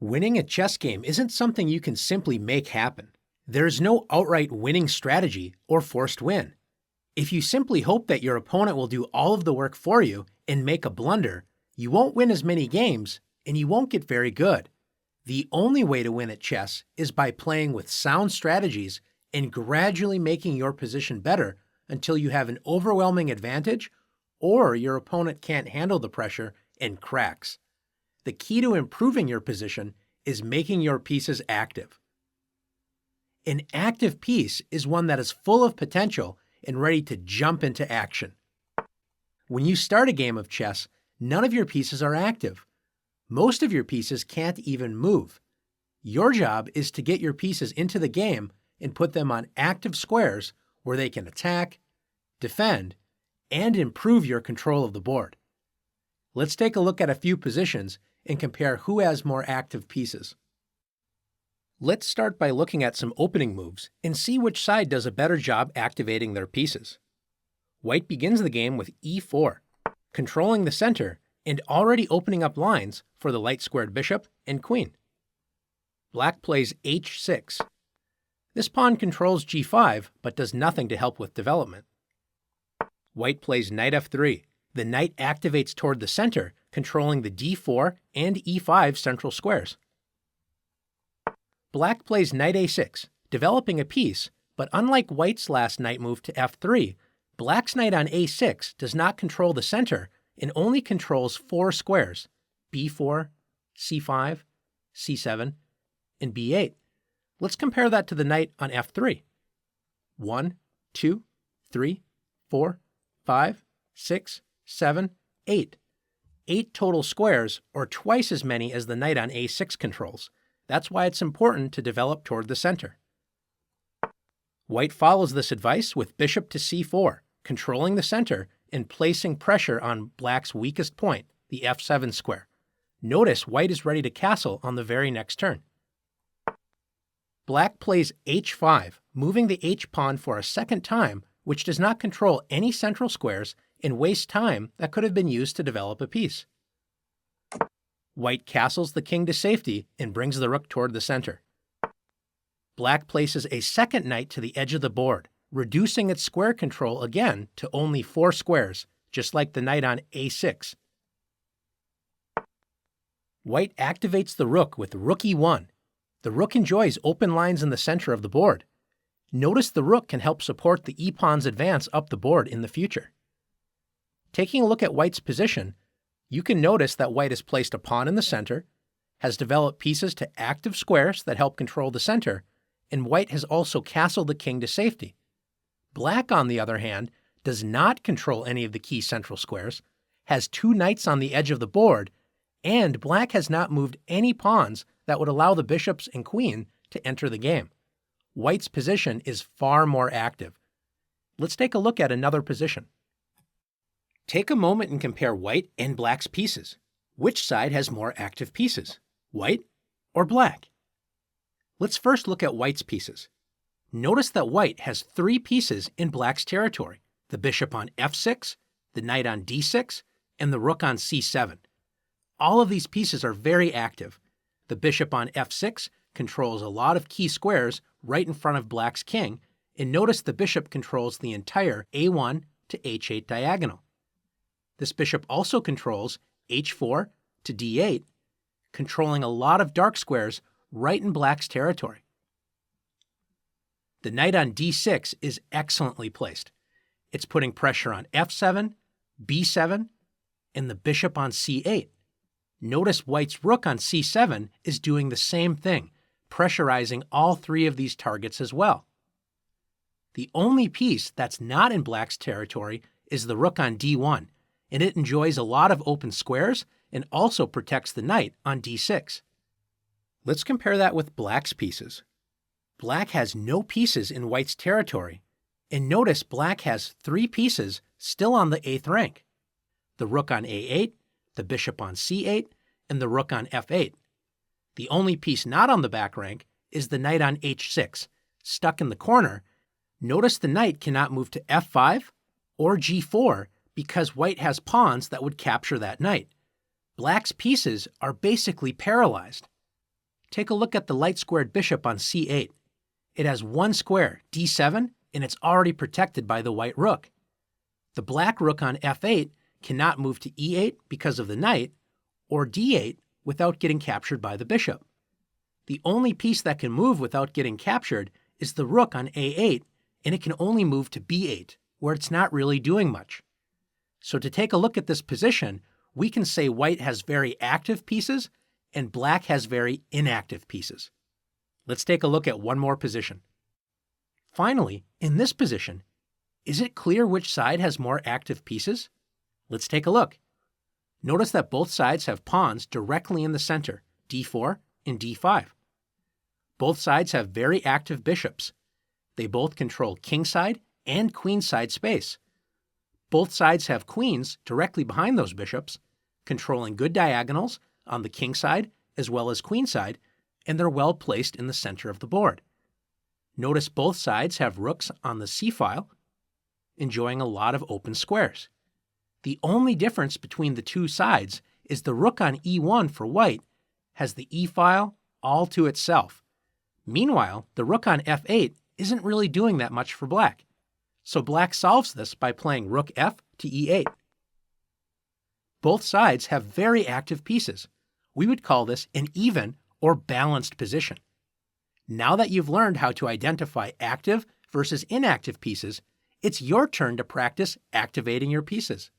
Winning a chess game isn't something you can simply make happen. There is no outright winning strategy or forced win. If you simply hope that your opponent will do all of the work for you and make a blunder, you won't win as many games and you won't get very good. The only way to win at chess is by playing with sound strategies and gradually making your position better until you have an overwhelming advantage or your opponent can't handle the pressure and cracks. The key to improving your position is making your pieces active. An active piece is one that is full of potential and ready to jump into action. When you start a game of chess, none of your pieces are active. Most of your pieces can't even move. Your job is to get your pieces into the game and put them on active squares where they can attack, defend, and improve your control of the board. Let's take a look at a few positions and compare who has more active pieces. Let's start by looking at some opening moves and see which side does a better job activating their pieces. White begins the game with e4, controlling the center and already opening up lines for the light-squared bishop and queen. Black plays h6. This pawn controls g5 but does nothing to help with development. White plays knight f3. The knight activates toward the center, controlling the d4 and e5 central squares. Black plays knight a6, developing a piece, but unlike White's last knight move to f3, Black's knight on a6 does not control the center and only controls 4 squares, b4, c5, c7, and b8. Let's compare that to the knight on f3. 1, 2, 3, 4, 5, 6, 7, 8. 8 total squares, or twice as many as the knight on a6 controls. That's why it's important to develop toward the center. White follows this advice with bishop to c4, controlling the center and placing pressure on Black's weakest point, the f7 square. Notice White is ready to castle on the very next turn. Black plays h5, moving the h-pawn for a second time, which does not control any central squares and wastes time that could have been used to develop a piece. White castles the king to safety and brings the rook toward the center. Black places a second knight to the edge of the board, reducing its square control again to only 4 squares, just like the knight on a6. White activates the rook with rook e1. The rook enjoys open lines in the center of the board. Notice the rook can help support the e-pawn's advance up the board in the future. Taking a look at White's position, you can notice that White has placed a pawn in the center, has developed pieces to active squares that help control the center, and White has also castled the king to safety. Black, on the other hand, does not control any of the key central squares, has 2 knights on the edge of the board, and Black has not moved any pawns that would allow the bishops and queen to enter the game. White's position is far more active. Let's take a look at another position. Take a moment and compare White and Black's pieces. Which side has more active pieces, White or Black? Let's first look at White's pieces. Notice that White has 3 pieces in Black's territory: the bishop on f6, the knight on d6, and the rook on c7. All of these pieces are very active. The bishop on f6 controls a lot of key squares right in front of Black's king, and notice the bishop controls the entire a1 to h8 diagonal. This bishop also controls h4 to d8, controlling a lot of dark squares right in Black's territory. The knight on d6 is excellently placed. It's putting pressure on f7, b7, and the bishop on c8. Notice White's rook on c7 is doing the same thing, pressurizing all 3 of these targets as well. The only piece that's not in Black's territory is the rook on d1, and it enjoys a lot of open squares and also protects the knight on d6. Let's compare that with Black's pieces. Black has no pieces in White's territory, and notice Black has 3 pieces still on the 8th rank: the rook on a8, the bishop on c8, and the rook on f8. The only piece not on the back rank is the knight on h6, stuck in the corner. Notice the knight cannot move to f5 or g4 because White has pawns that would capture that knight. Black's pieces are basically paralyzed. take a look at the light-squared bishop on c8. It has one square, d7, and it's already protected by the white rook. The black rook on f8 cannot move to e8 because of the knight, or d8 without getting captured by the bishop. The only piece that can move without getting captured is the rook on a8, and it can only move to b8, where it's not really doing much. So to take a look at this position, we can say white has very active pieces and black has very inactive pieces. Let's take a look at one more position. Finally, in this position, is it clear which side has more active pieces? Let's take a look. Notice that both sides have pawns directly in the center, d4 and d5. Both sides have very active bishops. They both control kingside and queenside space. Both sides have queens directly behind those bishops, controlling good diagonals on the king side as well as queen side, and they're well placed in the center of the board. Notice both sides have rooks on the c-file, enjoying a lot of open squares. The only difference between the two sides is the rook on e1 for white has the e-file all to itself. Meanwhile, the rook on f8 isn't really doing that much for black. So black solves this by playing rook f to e8. Both sides have very active pieces. We would call this an even or balanced position. Now that you've learned how to identify active versus inactive pieces, it's your turn to practice activating your pieces.